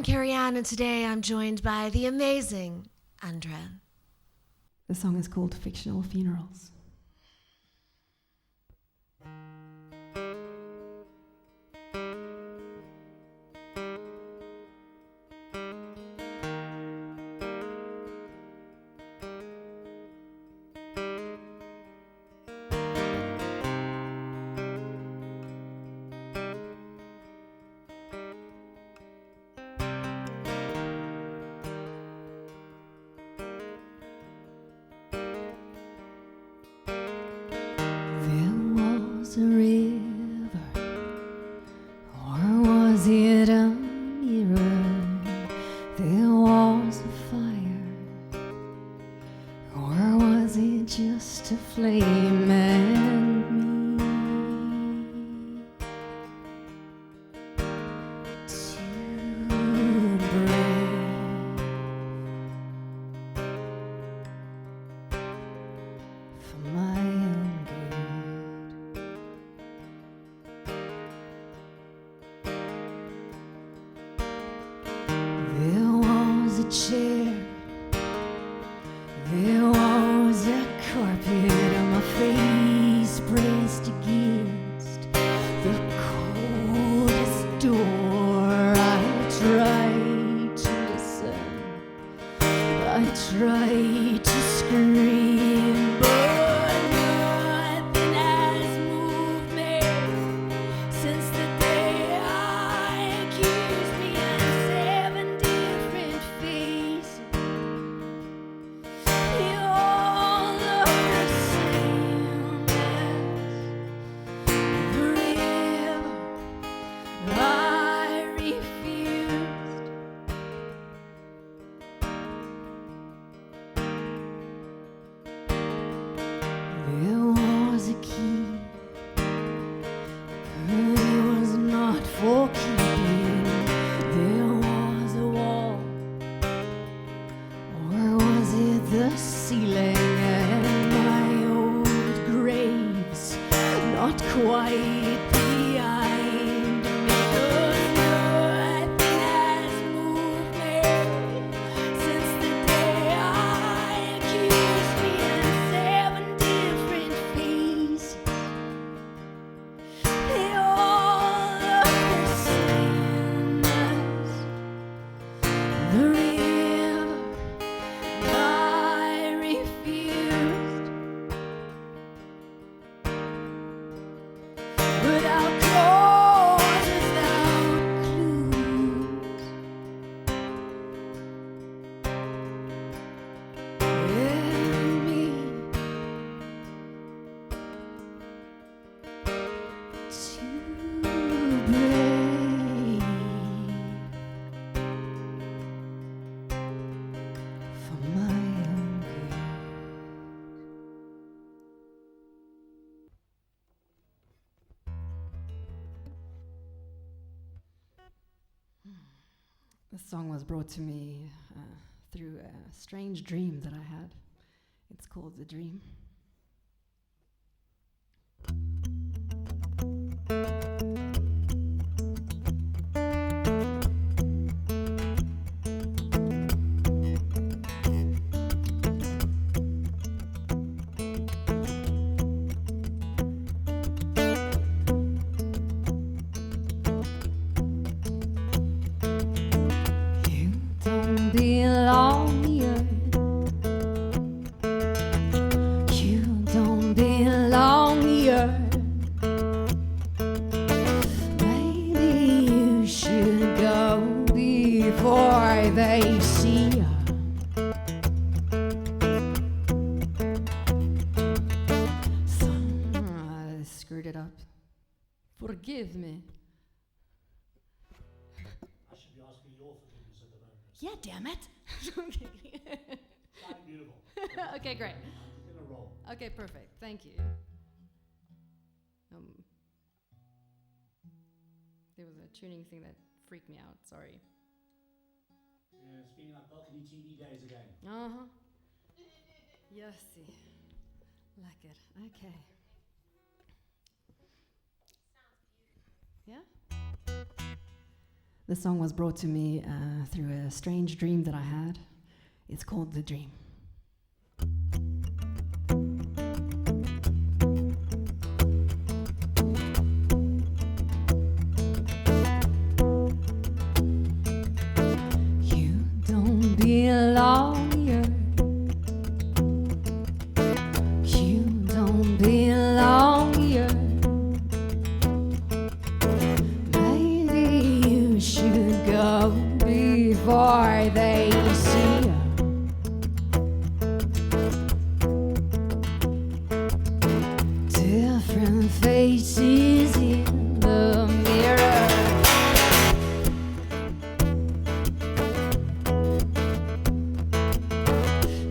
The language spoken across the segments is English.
I'm Kerry-Anne, and today I'm joined by the amazing Andra. The song is called Fictional Funerals. A river, or was it a mirror? There was a fire, or was it just a flame and me? Too brave for my own good. There was a chair, there was a carpet, and my face pressed against the coldest door. I tried to listen, I tried to scream, but nothing has moved me since the day I accused me in 7 different faces. They all look the same as the river I refused. There was a key, but it was not for keeping. There was a wall, or was it the ceiling? And my old graves, not quite behind me, 'cause nothing has moved me since the day I accused me in 7 different faces. They all look the same as the river I refused. Without cause, without clues, and me too brave for my own good. This song was brought to me through a strange dream that I had. It's called The Dream. You don't belong here. You don't belong here. Maybe you should go before they see you. I screwed it up. Forgive me. I should be asking your forgiveness at the moment. Yeah, damn it. Sound beautiful. Okay, great. She's in a roll. Okay, perfect. Thank you. There was a tuning thing that freaked me out. Sorry. Yeah, it's feeling like balcony TV days again. Uh-huh. Yes. Like it. Okay. Yeah? The song was brought to me through a strange dream that I had. It's called The Dream. You don't belong here. You don't belong here. Maybe you should go before they see you. Different faces in the mirror.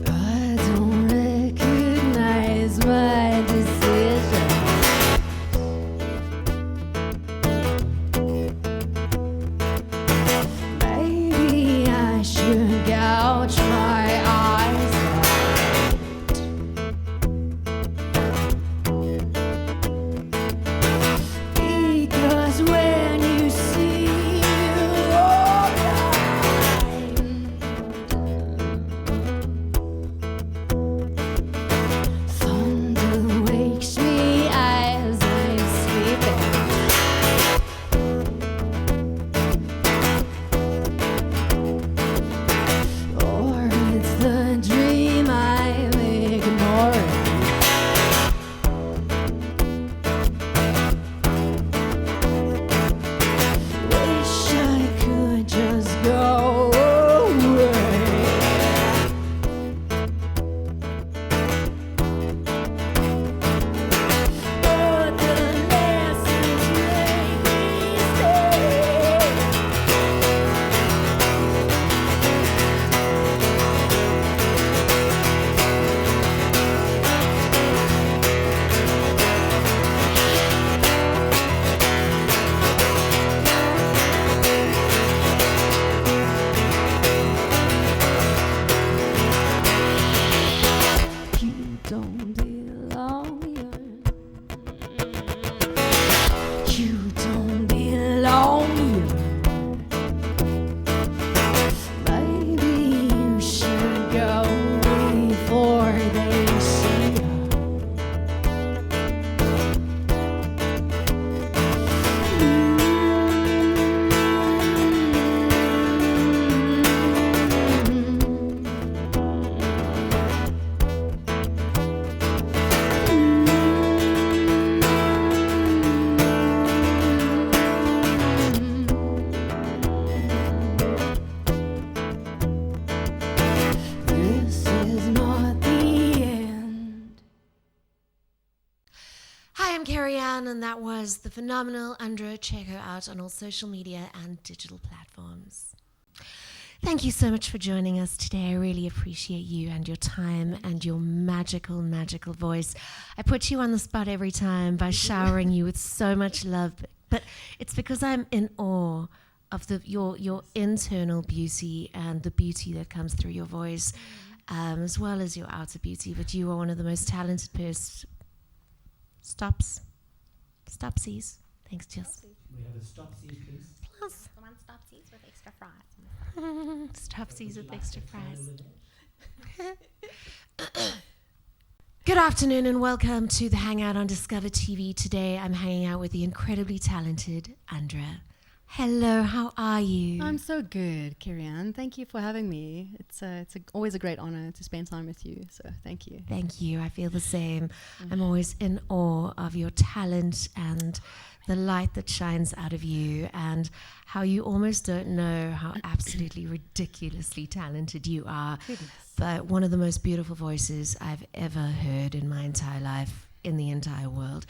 I don't recognize my decision. Maybe I should gouge my eyes out. Because when you see your thunder wakes me as I'm sleeping. Or it's the dream I'm ignoring. Wish I could just go away. But the lessons make me stay. You don't belong here. You don't belong here. Maybe you should go before they see This is not the end. Hi, I'm Kerry-Anne, and that was the phenomenal Andra. Check her out on all social media and digital platforms. Thank you so much for joining us today. I really appreciate you and your time and your magical, magical voice. I put you on the spot every time by showering you with so much love, but it's because I'm in awe of your internal beauty and the beauty that comes through your voice, as well as your outer beauty. But you are one of the most talented Stopsies. Thanks, Jess. We have a stop seat, please. Plus. The one Stopsies with extra fries. Stopsies with Would you extra like to try fries. over there? Good afternoon and welcome to the Hangout on DiscovrTV. Today I'm hanging out with the incredibly talented Andra. Hello, how are you? I'm so good, Kerry-Anne. Thank you for having me. It's always a great honor to spend time with you, so thank you. Thank you. I feel the same. I'm always in awe of your talent and the light that shines out of you and how you almost don't know how absolutely ridiculously talented you are. Goodness. But one of the most beautiful voices I've ever heard in my entire life, in the entire world.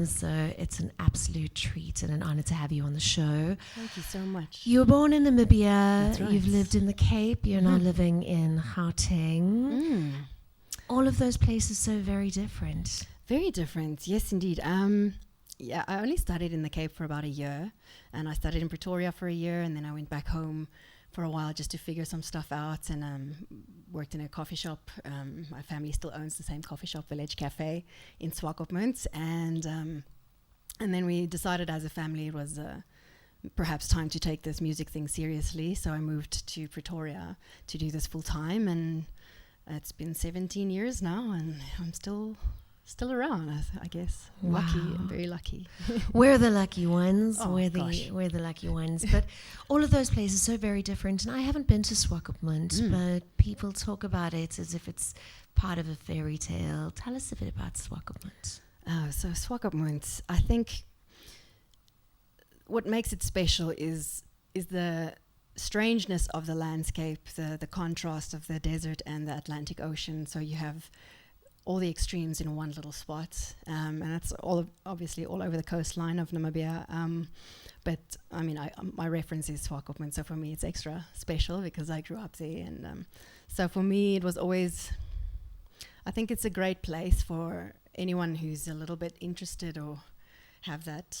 So it's an absolute treat and an honor to have you on the show. Thank you so much. You were born in Namibia. That's right. You've lived in the Cape. You're now living in Gauteng. All of those places so very different. Very different, yes, indeed. Yeah, I only studied in the Cape for about a year, and I studied in Pretoria for a year, and then I went back home for a while just to figure some stuff out, and worked in a coffee shop. My family still owns the same coffee shop, Village Cafe, in Swakopmund, and then we decided as a family it was perhaps time to take this music thing seriously. So I moved to Pretoria to do this full time, and it's been 17 years now, and I'm still around, I guess. Wow. Lucky, I'm very lucky. We're the lucky ones. Oh, we're gosh. the lucky ones. But all of those places are so very different. And I haven't been to Swakopmund, but people talk about it as if it's part of a fairy tale. Tell us a bit about Swakopmund. So Swakopmund, I think what makes it special is the strangeness of the landscape, the contrast of the desert and the Atlantic Ocean. So you have all the extremes in one little spot, and that's obviously all over the coastline of Namibia. But I mean, my reference is Swakopmund, so for me it's extra special because I grew up there, and so for me it was always. I think it's a great place for anyone who's a little bit interested or have that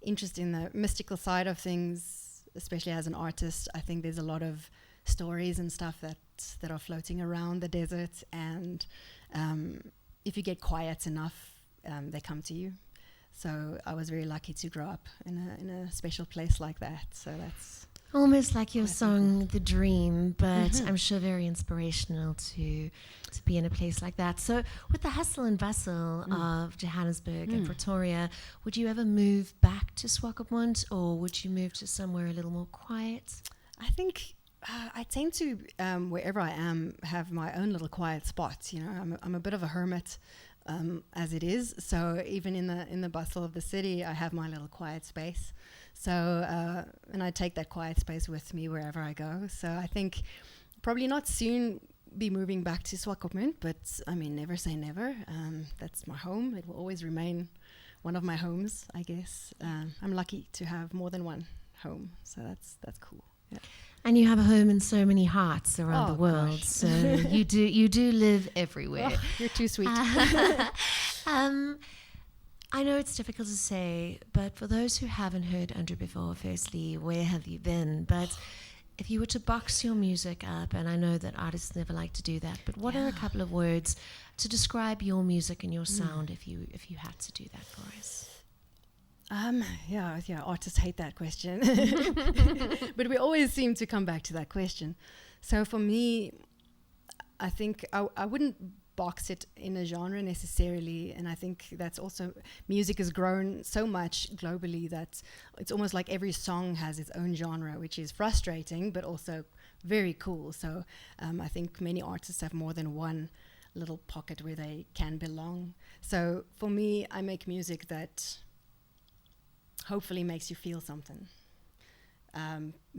interest in the mystical side of things, especially as an artist. I think there's a lot of stories and stuff that are floating around the desert, and if you get quiet enough, they come to you. So I was very lucky to grow up in a special place like that. So that's almost like your song The Dream, but I'm sure very inspirational to be in a place like that. So with the hustle and bustle of Johannesburg and Pretoria, would you ever move back to Swakopmund, or would you move to somewhere a little more quiet? I think I tend to, wherever I am, have my own little quiet spots. You know, I'm a bit of a hermit as it is. So even in the bustle of the city, I have my little quiet space. So and I take that quiet space with me wherever I go. So I think probably not soon be moving back to Swakopmund, but I mean, never say never. That's my home. It will always remain one of my homes, I guess. I'm lucky to have more than one home, so that's cool. Yeah. And you have a home in so many hearts around the world. Gosh. So you do live everywhere. Oh, you're too sweet. I know it's difficult to say, but for those who haven't heard Andra before, firstly, where have you been? But if you were to box your music up, and I know that artists never like to do that, but what are a couple of words to describe your music and your sound if you had to do that for us? Yeah, artists hate that question. But we always seem to come back to that question. So for me, I think I wouldn't box it in a genre necessarily, and I think that's also, music has grown so much globally that it's almost like every song has its own genre, which is frustrating but also very cool. So I think many artists have more than one little pocket where they can belong. So for me, I make music that hopefully makes you feel something,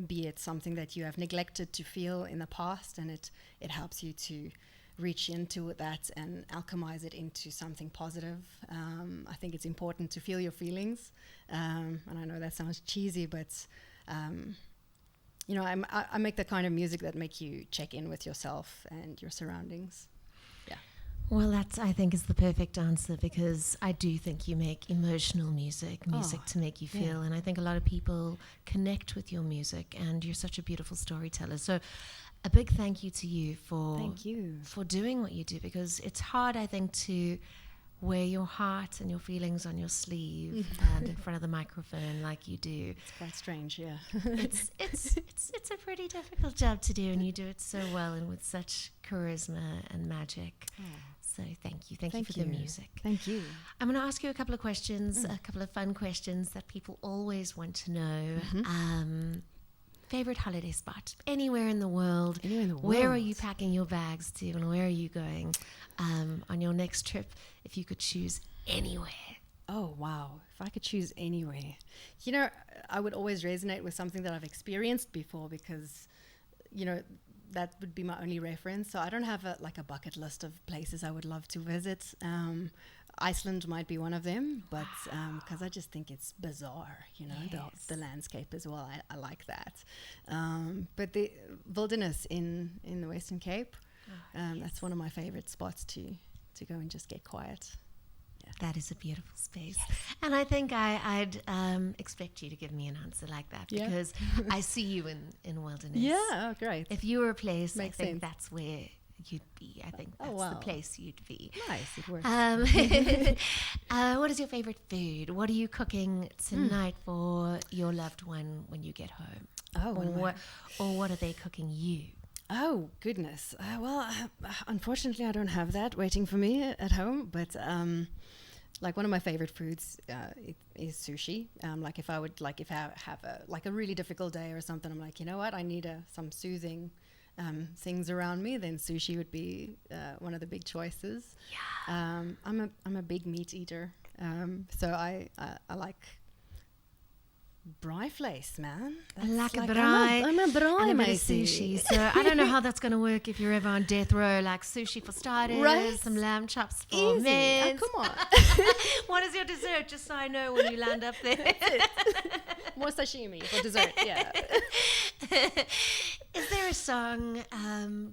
be it something that you have neglected to feel in the past, and it helps you to reach into that and alchemize it into something positive. I think it's important to feel your feelings, and I know that sounds cheesy, but you know, I make the kind of music that make you check in with yourself and your surroundings. Well, that, I think, is the perfect answer, because I do think you make emotional music to make you feel. And I think a lot of people connect with your music, and you're such a beautiful storyteller. So a big thank you to you for doing what you do, because it's hard, I think, to wear your heart and your feelings on your sleeve and in front of the microphone like you do. It's quite strange, yeah. It's a pretty difficult job to do, and you do it so well and with such charisma and magic. So thank you for the music. Thank you. I'm going to ask you a couple of questions, a couple of fun questions that people always want to know. Favorite holiday spot anywhere in the world? Where are you packing your bags to, and where are you going on your next trip if you could choose anywhere? Oh, wow. If I could choose anywhere. You know, I would always resonate with something that I've experienced before, because, you know, that would be my only reference. So I don't have a bucket list of places I would love to visit. Iceland might be one of them, but because I just think it's bizarre, you know, the landscape as well. I like that. But the wilderness in the Western Cape, that's one of my favorite spots to go and just get quiet. That is a beautiful space. Yes. And I think I'd expect you to give me an answer like that, because I see you in wilderness. Yeah, oh, great. If you were a place, Makes I think sense. that's where you'd be. I think Oh, that's wow. the place you'd be. Nice, it works. What is your favorite food? What are you cooking tonight for your loved one when you get home? Or what are they cooking you? Oh, goodness. Unfortunately, I don't have that waiting for me at home, but like one of my favorite foods is sushi. Like if I have a really difficult day or something, I'm like, you know what, I need some soothing things around me, then sushi would be one of the big choices. Yeah. I'm a big meat eater, so I like braai vlees, man. Like a I'm braai a braai and a bit of matey. sushi. So I don't know how that's going to work if you're ever on death row. Like sushi for starters, Right? some lamb chops for Easy. mince. Come on. What is your dessert? Just so I know when you land up there. More sashimi for dessert, yeah. Is there a song,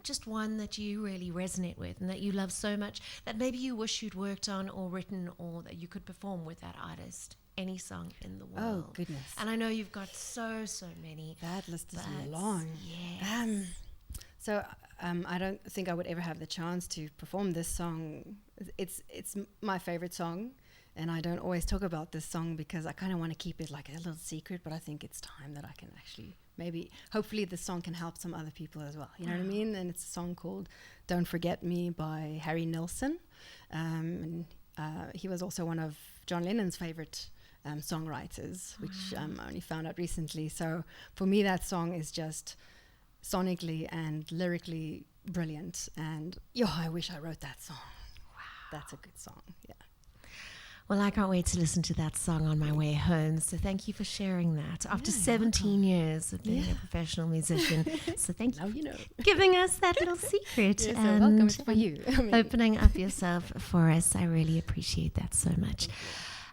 just one that you really resonate with and that you love so much that maybe you wish you'd worked on or written or that you could perform with that artist? Any song in the world. Oh, goodness. And I know you've got so many. That list is but long. Yes. So I don't think I would ever have the chance to perform this song. It's my favorite song, and I don't always talk about this song because I kind of want to keep it like a little secret, but I think it's time that I can actually hopefully this song can help some other people as well. You know what I mean? And it's a song called Don't Forget Me by Harry Nilsson. And he was also one of John Lennon's favorite songwriters, which I only found out recently. So for me, that song is just sonically and lyrically brilliant. And I wish I wrote that song. Wow, that's a good song. Yeah. Well, I can't wait to listen to that song on my way home. So thank you for sharing that. After Yeah, 17 years of being a professional musician. So thank you Now you know. for giving us that little secret You're so and welcome. It's for you. opening up yourself for us. I really appreciate that so much.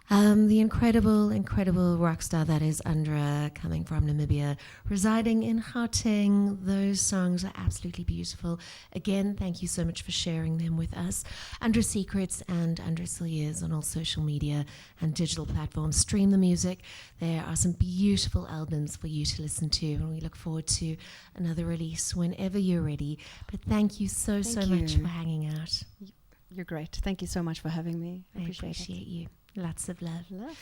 The incredible rock star that is Andra, coming from Namibia, residing in Gauteng. Those songs are absolutely beautiful. Again, thank you so much for sharing them with us. Andra Secrets and Andra Silliers on all social media and digital platforms. Stream the music. There are some beautiful albums for you to listen to, and we look forward to another release whenever you're ready. But thank you so much for hanging out. You're great. Thank you so much for having me. I appreciate you. Lots of love. Love.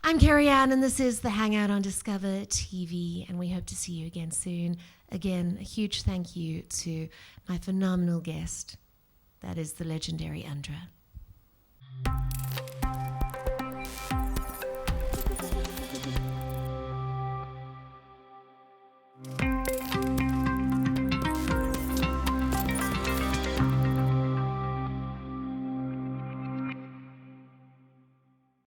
I'm Kerry-Anne, and this is the Hangout on Discover TV, and we hope to see you again soon. Again, a huge thank you to my phenomenal guest, that is the legendary Andra.